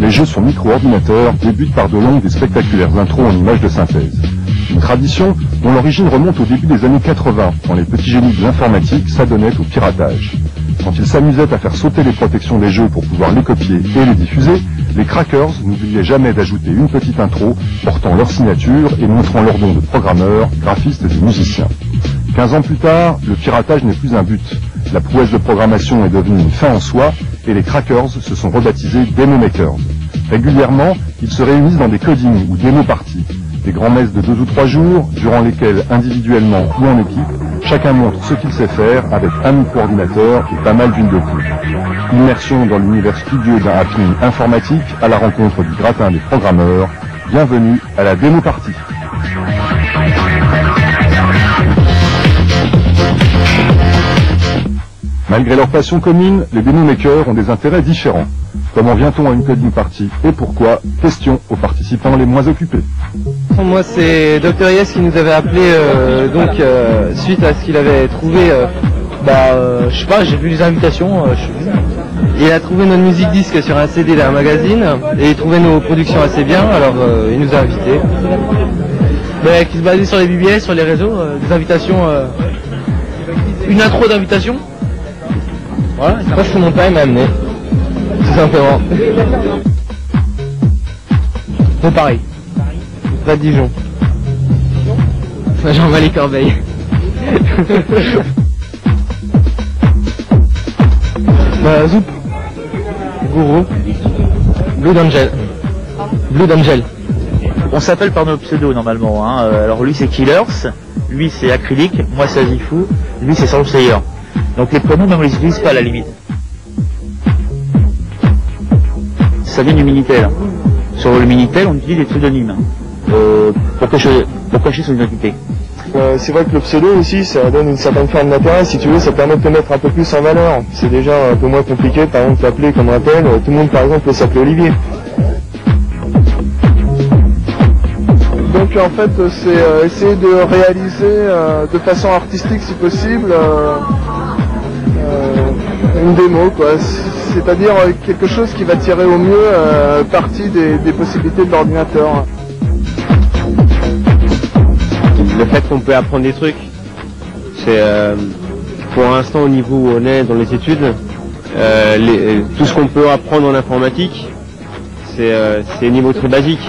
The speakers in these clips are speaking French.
les jeux sur micro-ordinateur débutent par de longues et spectaculaires intros en images de synthèse. Une tradition dont l'origine remonte au début des années 80, quand les petits génies de l'informatique s'adonnaient au piratage. Quand ils s'amusaient à faire sauter les protections des jeux pour pouvoir les copier et les diffuser, les crackers n'oubliaient jamais d'ajouter une petite intro portant leur signature et montrant leurs dons de programmeurs, graphistes et musiciens. 15 ans plus tard, le piratage n'est plus un but. La prouesse de programmation est devenue une fin en soi et les crackers se sont rebaptisés Demo Makers. Régulièrement, ils se réunissent dans des coding ou démo parties, des grands messes de 2 ou 3 jours, durant lesquels, individuellement ou en équipe, chacun montre ce qu'il sait faire avec un micro-ordinateur et pas mal d'huile de coude. Immersion dans l'univers studieux d'un happening informatique à la rencontre du gratin des programmeurs. Bienvenue à la démo partie. Malgré leur passion commune, les démo makers ont des intérêts différents. Comment vient-on à une coding party et pourquoi? Question aux participants les moins occupés. Moi c'est Dr Yes qui nous avait appelé suite à ce qu'il avait trouvé, je sais pas, j'ai vu les invitations, il a trouvé notre musique disque sur un CD d'un magazine et il trouvait nos productions assez bien, alors il nous a invités. Qui se basait sur les BBS, sur les réseaux, des invitations, une intro d'invitation. Voilà, c'est pas ce que mon père m'a amené, tout simplement. Bon, pareil. Pas de Dijon. Jean-Marie Corbeil. Zoup. Gourou. Blue Angel. Blue Angel. On s'appelle par nos pseudos normalement. Alors lui c'est Killers, lui c'est Acrylic, moi c'est Azifou, lui c'est Soulslayer. Donc les prénoms, même on les utilise pas à la limite. Ça vient du Minitel. Sur le Minitel, on utilise des pseudonymes pour cacher son identité. C'est vrai que le pseudo aussi, ça donne une certaine forme d'intérêt. Si tu veux, ça permet de te mettre un peu plus en valeur. C'est déjà un peu moins compliqué, par exemple, t'appeler comme rappel. Tout le monde, par exemple, peut s'appeler Olivier. Donc en fait, c'est essayer de réaliser de façon artistique, si possible, une démo, quoi. C'est-à-dire quelque chose qui va tirer au mieux parti des possibilités de l'ordinateur. Le fait qu'on peut apprendre des trucs, c'est pour l'instant au niveau où on est dans les études, tout ce qu'on peut apprendre en informatique, c'est un niveau très basique.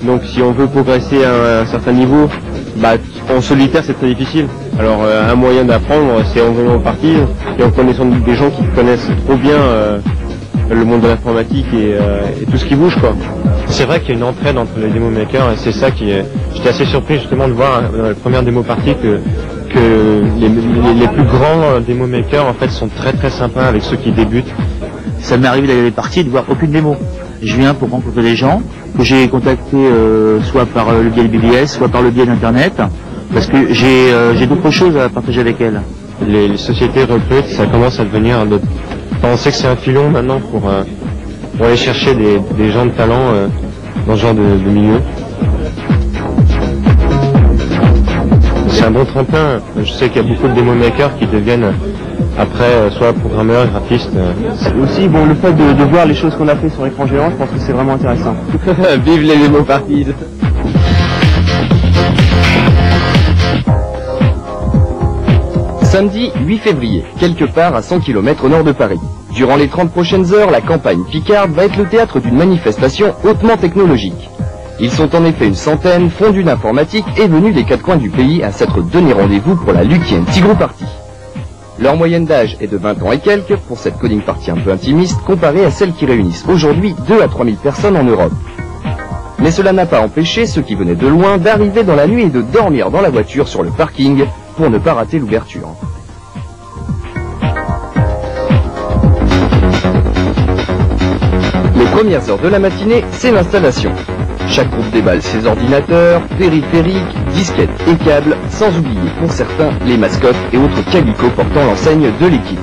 Donc si on veut progresser à un certain niveau, en solitaire c'est très difficile. Alors un moyen d'apprendre c'est en venant en partie et en connaissant des gens qui connaissent trop bien le monde de l'informatique et tout ce qui bouge, quoi. C'est vrai qu'il y a une entraide entre les démo makers et c'est ça qui est... J'étais assez surpris justement de voir dans la première démo partie que les plus grands démo makers en fait sont très très sympas avec ceux qui débutent. Ça m'est arrivé d'aller à des parties et de voir aucune démo. Je viens pour rencontrer des gens que j'ai contactés soit par le biais de BBS, soit par le biais d'internet, parce que j'ai d'autres choses à partager avec elles. Les sociétés recrutent, ça commence à devenir on sait que c'est un filon maintenant pour aller chercher des gens de talent dans ce genre de milieu. C'est un bon tremplin. Je sais qu'il y a beaucoup de démo makers qui deviennent après soit programmeurs, graphistes. C'est aussi le fait de voir les choses qu'on a fait sur écran géant, je pense que c'est vraiment intéressant. Vive les démo parties. Samedi 8 février, quelque part à 100 km au nord de Paris. Durant les 30 prochaines heures, la campagne Picarde va être le théâtre d'une manifestation hautement technologique. Ils sont en effet une centaine, fondus d'informatique et venus des 4 coins du pays à s'être donné rendez-vous pour la Lukian Tigro Party. Leur moyenne d'âge est de 20 ans et quelques pour cette coding party un peu intimiste comparée à celles qui réunissent aujourd'hui 2 à 3 000 personnes en Europe. Mais cela n'a pas empêché ceux qui venaient de loin d'arriver dans la nuit et de dormir dans la voiture sur le parking pour ne pas rater l'ouverture. Les premières heures de la matinée, c'est l'installation. Chaque groupe déballe ses ordinateurs, périphériques, disquettes et câbles, sans oublier pour certains les mascottes et autres calicots portant l'enseigne de l'équipe.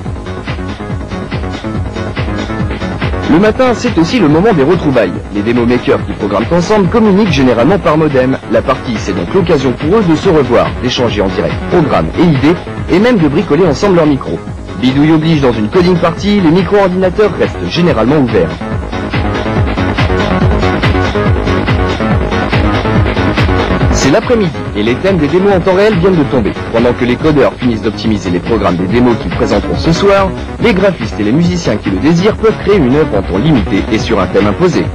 Le matin, c'est aussi le moment des retrouvailles. Les démo makers qui programment ensemble communiquent généralement par modem. La partie, c'est donc l'occasion pour eux de se revoir, d'échanger en direct programmes et idées, et même de bricoler ensemble leurs micros. Bidouille oblige dans une coding party, les micro-ordinateurs restent généralement ouverts. C'est l'après-midi et les thèmes des démos en temps réel viennent de tomber. Pendant que les codeurs finissent d'optimiser les programmes des démos qu'ils présenteront ce soir, les graphistes et les musiciens qui le désirent peuvent créer une œuvre en temps limité et sur un thème imposé.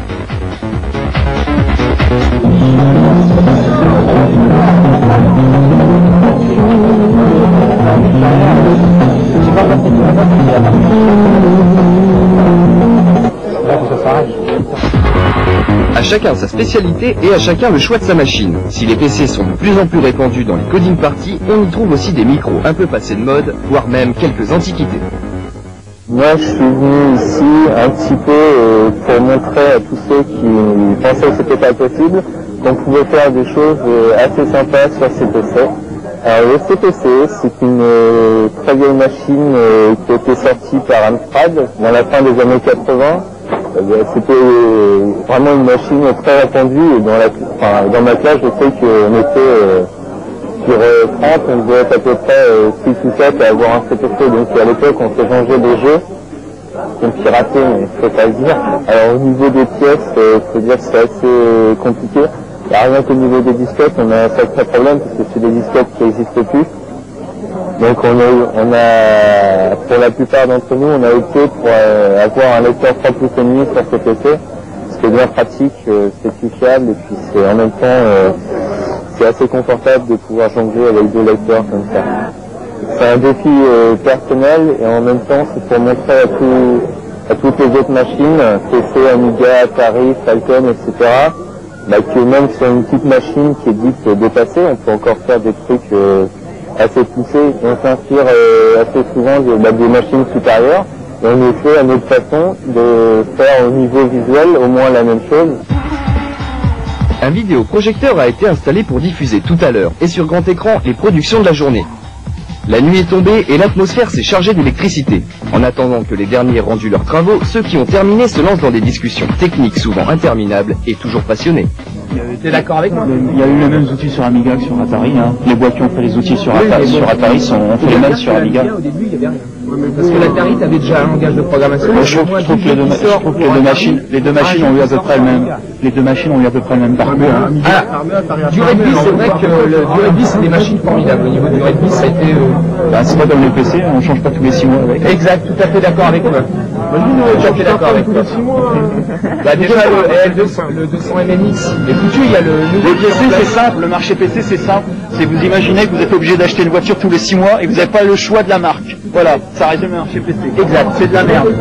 À chacun sa spécialité et à chacun le choix de sa machine. Si les PC sont de plus en plus répandus dans les coding parties, on y trouve aussi des micros un peu passés de mode, voire même quelques antiquités. Moi, je suis venu ici un petit peu pour montrer à tous ceux qui pensaient que c'était pas possible qu'on pouvait faire des choses assez sympas sur CPC. Alors, le CPC, c'est une très vieille machine qui a été sortie par Amstrad dans la fin des années 80. C'était vraiment une machine très répandue et dans ma classe, je sais qu'on était sur 30, on devait être à peu près 6 ou 7 à avoir un CPC. Donc à l'époque, on s'est changé des jeux qu'on piratait, mais il faut pas le dire. Alors au niveau des pièces, faut dire que c'est assez compliqué. Rien qu'au niveau des disquettes, on a un sacré problème parce que c'est des disquettes qui n'existent plus. Donc on a, pour la plupart d'entre nous, on a opté pour avoir un lecteur 3 pouces et demi sur CPC. Ce qui est bien pratique, c'est plus fiable et puis c'est en même temps c'est assez confortable de pouvoir jongler avec deux lecteurs comme ça. C'est un défi personnel et en même temps c'est pour montrer à toutes les autres machines, PC, Amiga, Atari, Falcon, etc. Que même sur une petite machine qui est dite dépassée, on peut encore faire des trucs assez poussés. On s'inspire assez souvent des machines supérieures et on essaie à notre façon de faire au niveau visuel au moins la même chose. Un vidéoprojecteur a été installé pour diffuser tout à l'heure et sur grand écran les productions de la journée. La nuit est tombée et l'atmosphère s'est chargée d'électricité. En attendant que les derniers aient rendu leurs travaux, ceux qui ont terminé se lancent dans des discussions techniques souvent interminables et toujours passionnées. T'es d'accord avec moi? Il y a eu les mêmes outils sur Amiga que sur Atari. Hein. Les boîtes qui ont fait les outils sur Atari, ont fait les mêmes sur Amiga. Au début, il y avait rien. Parce que l'Atari, t'avais déjà un langage de programmation. Je trouve que les deux machines ont eu à peu près le même. Les deux machines ont eu à peu près le même parcours. Du rugby, c'est vrai que du rugby, c'est des machines formidables. Au niveau du rugby, ça a été. C'est pas comme les PC, on change pas tous les 6 mois avec. Exact, tout à fait d'accord avec toi. Tout à fait d'accord avec toi. Déjà, le 200 MMX, et foutu, il y a le nouveau. Le PC, c'est simple, le marché PC, c'est simple. C'est vous imaginez que vous êtes obligé d'acheter une voiture tous les 6 mois et vous n'avez pas le choix de la marque. Voilà, ça résume le marché PC. Exact, c'est de la merde.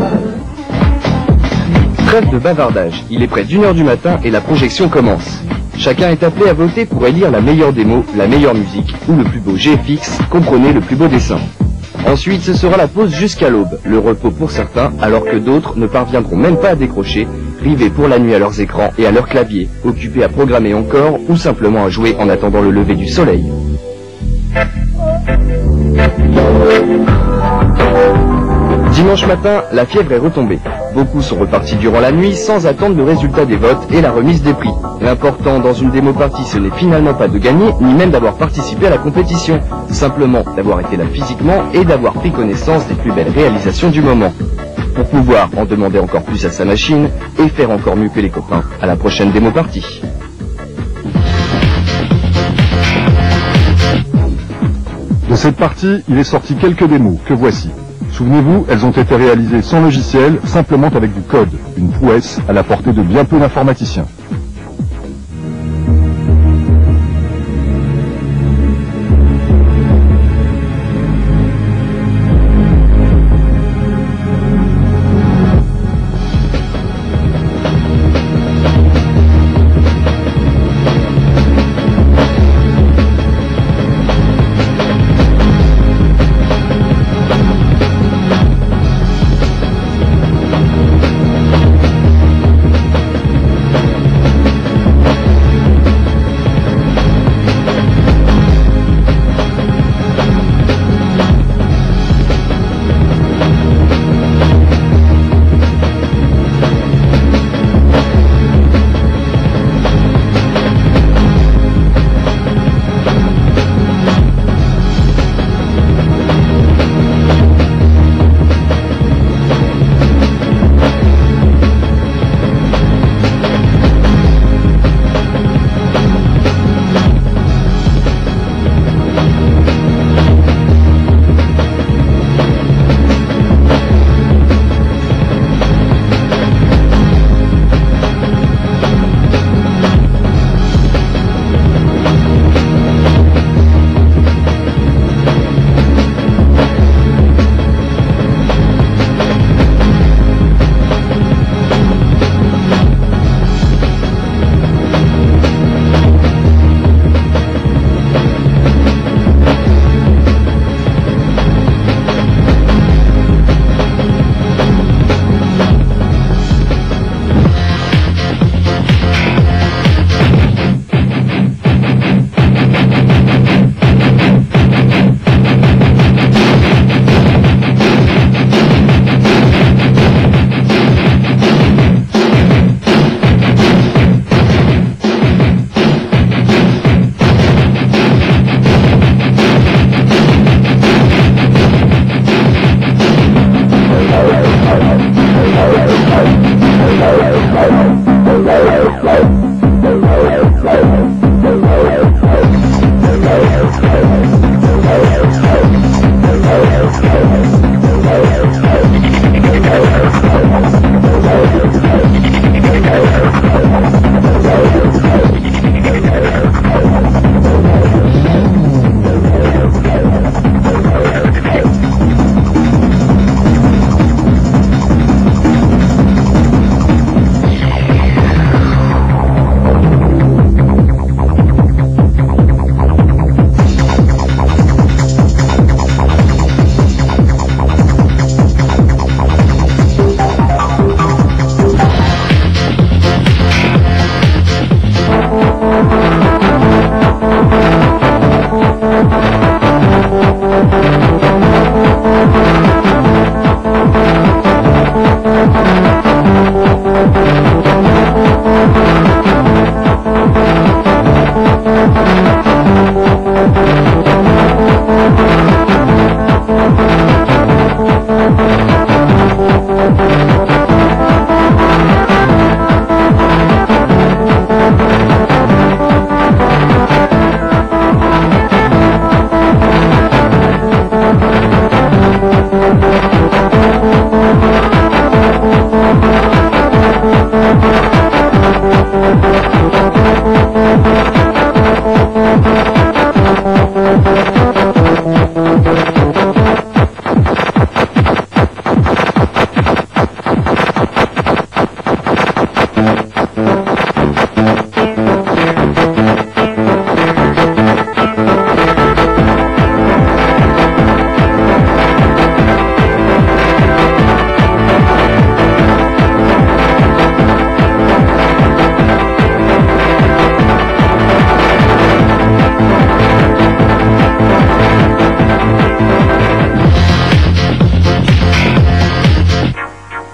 Trêve de bavardage, il est près d'1h du matin et la projection commence. Chacun est appelé à voter pour élire la meilleure démo, la meilleure musique ou le plus beau GFX, comprenez le plus beau dessin. Ensuite, ce sera la pause jusqu'à l'aube, le repos pour certains, alors que d'autres ne parviendront même pas à décrocher, rivés pour la nuit à leurs écrans et à leurs claviers, occupés à programmer encore ou simplement à jouer en attendant le lever du soleil. Dimanche matin, la fièvre est retombée. Beaucoup sont repartis durant la nuit sans attendre le résultat des votes et la remise des prix. L'important dans une démo partie, ce n'est finalement pas de gagner, ni même d'avoir participé à la compétition. Simplement d'avoir été là physiquement et d'avoir pris connaissance des plus belles réalisations du moment. Pour pouvoir en demander encore plus à sa machine et faire encore mieux que les copains à la prochaine démo partie. De cette partie, il est sorti quelques démos, que voici. Souvenez-vous, elles ont été réalisées sans logiciel, simplement avec du code, une prouesse à la portée de bien peu d'informaticiens.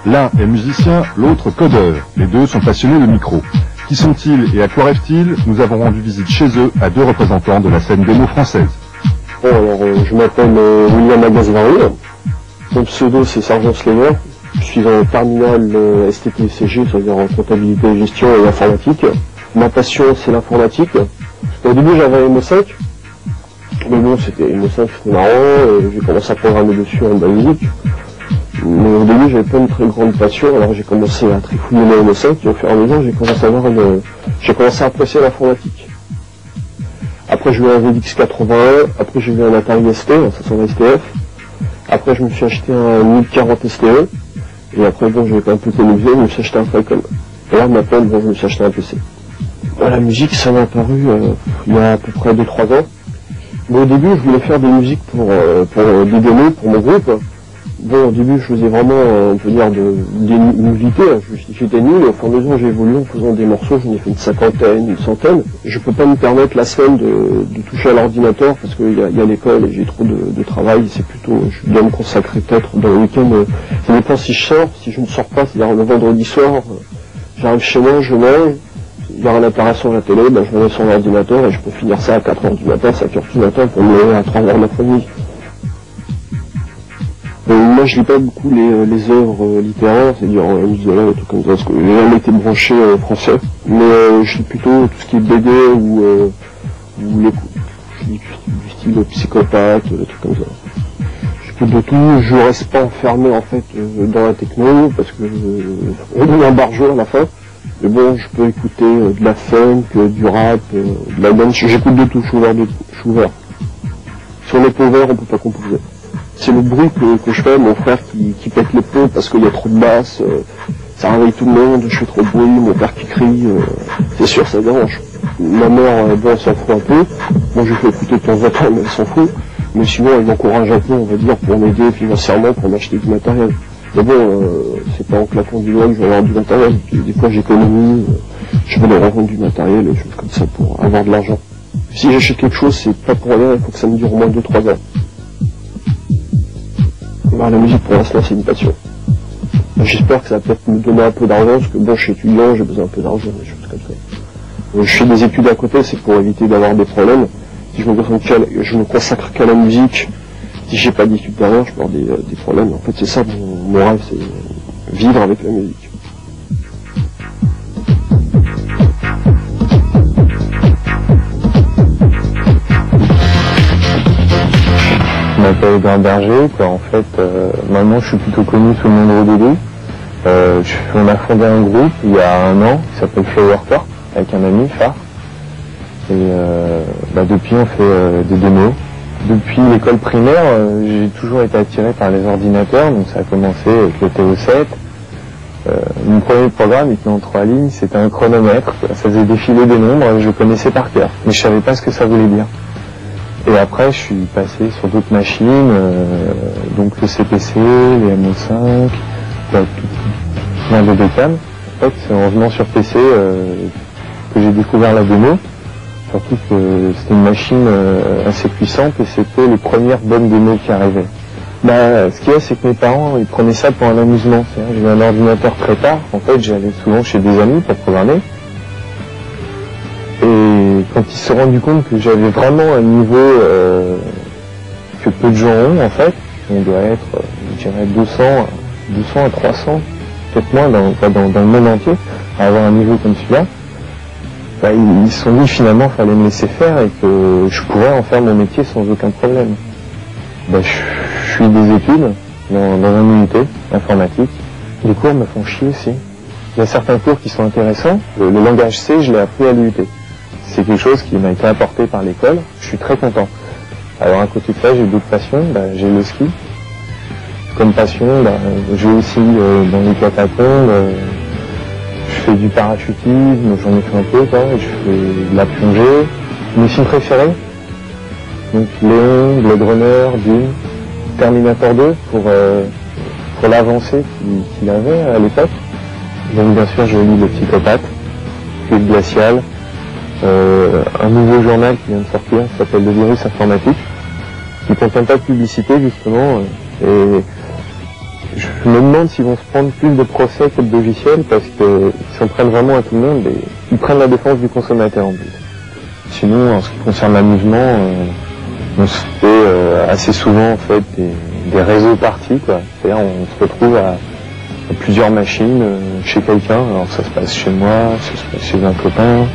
L'un est musicien, l'autre codeur. Les deux sont passionnés de micro. Qui sont-ils et à quoi rêvent-ils? Nous avons rendu visite chez eux à deux représentants de la scène démo française. Bon, alors, je m'appelle William Agazvari. Mon pseudo, c'est Sergent Slayer. Je suis en terminale STTCG, c'est-à-dire en comptabilité, gestion et informatique. Ma passion, c'est l'informatique. Au début, j'avais un MO5. Mais bon, c'était MO5, c'était marrant. J'ai commencé à programmer dessus en basique. Mais au début, j'avais pas une très grande passion, alors j'ai commencé à trifouiller mon MO5 et au fur et à mesure, j'ai commencé à apprécier l'informatique. Après, j'ai eu un VDX 81, après j'ai eu un Atari ST, un 520 STF. Après, je me suis acheté un 1040 STE. Et après, bon, j'avais pas un peu télévisé, je me suis acheté un Falcon. Et là, maintenant, bon, je me suis acheté un PC. La musique, ça m'est apparu il y a à peu près 2-3 ans. Mais au début, je voulais faire des musiques pour des démos, pour mon groupe. Bon, au début, je faisais vraiment, on peut dire, des nullités. J'étais nul, et au fur et à mesure, j'ai évolué en faisant des morceaux, j'en ai fait une cinquantaine, une centaine. Je peux pas me permettre la semaine de toucher à l'ordinateur, parce qu'il y a l'école et j'ai trop de travail. C'est plutôt, je dois me consacrer peut-être dans le week-end. Ça dépend si je sors, si je ne sors pas, c'est-à-dire le vendredi soir, j'arrive chez moi, je mange, il y a un appareil sur la télé, ben, je me mets sur l'ordinateur et je peux finir ça à 4h du matin, 5h du matin pour me lever à 3h l'après-midi. Moi je lis pas beaucoup les œuvres littéraires, c'est-à-dire Zola et tout comme ça, parce que j'ai jamais été branché français, mais je lis plutôt tout ce qui est BD ou je lis du style psychopathe, des trucs comme ça. Je lis de tout, je reste pas enfermé en fait dans la techno, parce que on donne un barjot à la fin, mais bon je peux écouter de la funk, du rap, de la dance, j'écoute de tout, je suis ouvert. Si on est pas ouvert, on peut pas composer. C'est le bruit que je fais, mon frère qui pète les plombs parce qu'il y a trop de basse, ça réveille tout le monde, je fais trop de bruit, mon père qui crie, c'est sûr ça dérange. Ma mère, bon, elle s'en fout un peu, moi je fais écouter de temps en temps, mais elle s'en fout, mais sinon elle m'encourage un peu, on va dire, pour m'aider financièrement, pour m'acheter du matériel. Mais bon, c'est pas en claquant du doigt que je vais avoir du matériel, des fois j'économise, je vais leur revendre du matériel, et je fais comme ça pour avoir de l'argent. Si j'achète quelque chose, c'est pas pour rien, il faut que ça me dure au moins 2-3 ans. La musique pour l'instant c'est une passion. J'espère que ça va peut-être me donner un peu d'argent, parce que bon je suis étudiant, j'ai besoin un peu d'argent, des choses comme ça. Je fais des études à côté, c'est pour éviter d'avoir des problèmes. Si je me consacre qu'à la musique, si j'ai pas d'études derrière, je peux avoir des problèmes. En fait c'est ça mon rêve, c'est vivre avec la musique. Je m'appelle Edouard Berger, quoi. En fait, maintenant je suis plutôt connu sous le nom de Rodélie. On a fondé un groupe il y a 1 an qui s'appelle Flower Corp avec un ami, Phare. Et depuis on fait des démos. Depuis l'école primaire, j'ai toujours été attiré par les ordinateurs, donc ça a commencé avec le TO7. Mon premier programme, il était en 3 lignes, c'était un chronomètre, quoi. Ça faisait défiler des nombres, je connaissais par cœur, mais je savais pas ce que ça voulait dire. Et après, je suis passé sur d'autres machines, donc le CPC, les MO5, plein de bécanes. En fait, c'est en venant sur PC que j'ai découvert la démo. Surtout que c'était une machine assez puissante et c'était les premières bonnes démos qui arrivaient. Ce qu'il y a, c'est que mes parents, ils prenaient ça pour un amusement. J'ai eu un ordinateur très tard. En fait, j'allais souvent chez des amis pour programmer. Et quand ils se sont rendus compte que j'avais vraiment un niveau que peu de gens ont en fait, on doit être, je dirais, 200 à 300, peut-être moins dans le monde entier, à avoir un niveau comme celui-là, bah, ils se sont dit finalement qu'il fallait me laisser faire et que je pourrais en faire mon métier sans aucun problème. Bah, je suis des études dans un UT informatique. Les cours me font chier aussi. Il y a certains cours qui sont intéressants. Le langage C, je l'ai appris à l'UT. C'est quelque chose qui m'a été apporté par l'école. Je suis très content. Alors à côté de ça, j'ai d'autres passions. Bah, j'ai le ski. Comme passion, bah, je vais aussi dans les catacombes. Je fais du parachutisme, j'en ai fait un peu, quoi. Je fais de la plongée. Mes films préférés, donc Léon, Blade Runner, Dune, Terminator 2 pour l'avancée qu'il avait à l'époque. Donc bien sûr je lis Le Psychopathe, Fluide Glacial, un nouveau journal qui vient de sortir, qui s'appelle Le Virus Informatique, qui contient pas de publicité justement, et je me demande s'ils vont se prendre plus de procès que de logiciels parce qu'ils s'en prennent vraiment à tout le monde et ils prennent la défense du consommateur en plus. Sinon, en ce qui concerne l'amusement, on se fait assez souvent en fait des réseaux parties, quoi. C'est-à-dire on se retrouve à plusieurs machines chez quelqu'un. Alors ça se passe chez moi, ça se passe chez un copain.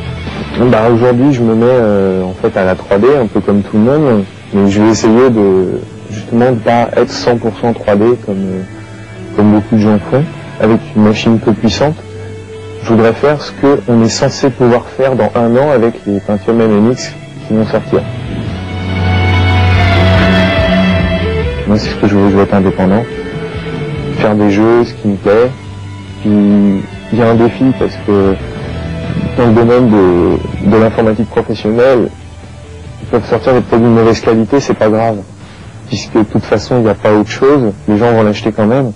Bah, aujourd'hui, je me mets en fait à la 3D, un peu comme tout le monde, mais je vais essayer de justement de pas être 100% 3D comme beaucoup de gens font, avec une machine peu puissante. Je voudrais faire ce qu'on est censé pouvoir faire dans 1 an avec les Pentium MMX qui vont sortir. Moi, c'est ce que je veux être indépendant, faire des jeux, ce qui me plaît. Puis, il y a un défi parce que dans le domaine de l'informatique professionnelle, ils peuvent sortir des produits de mauvaise qualité, c'est pas grave. Puisque de toute façon, il n'y a pas autre chose, les gens vont l'acheter quand même.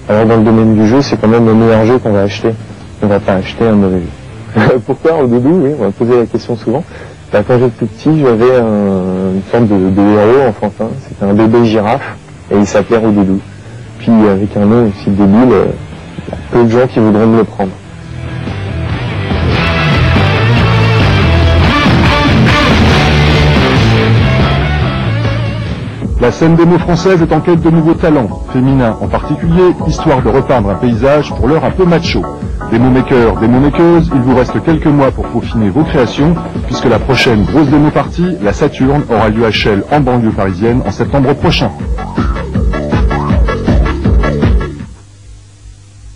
Alors dans le domaine du jeu, c'est quand même le meilleur jeu qu'on va acheter. On va pas acheter un mauvais jeu. Pourquoi au Doudou? Oui, on m'a posé la question souvent. Bah, quand j'étais petit, j'avais une sorte de héros enfantin. C'était un bébé girafe et il s'appelait Doudou. Puis avec un nom aussi débile, il y a peu de gens qui voudraient me le prendre. La scène démo française est en quête de nouveaux talents, féminins en particulier, histoire de repeindre un paysage pour l'heure un peu macho. Démo makers, démo makeuses, il vous reste quelques mois pour peaufiner vos créations, puisque la prochaine grosse démo partie, la Saturne, aura lieu à Chelles en banlieue parisienne en septembre prochain.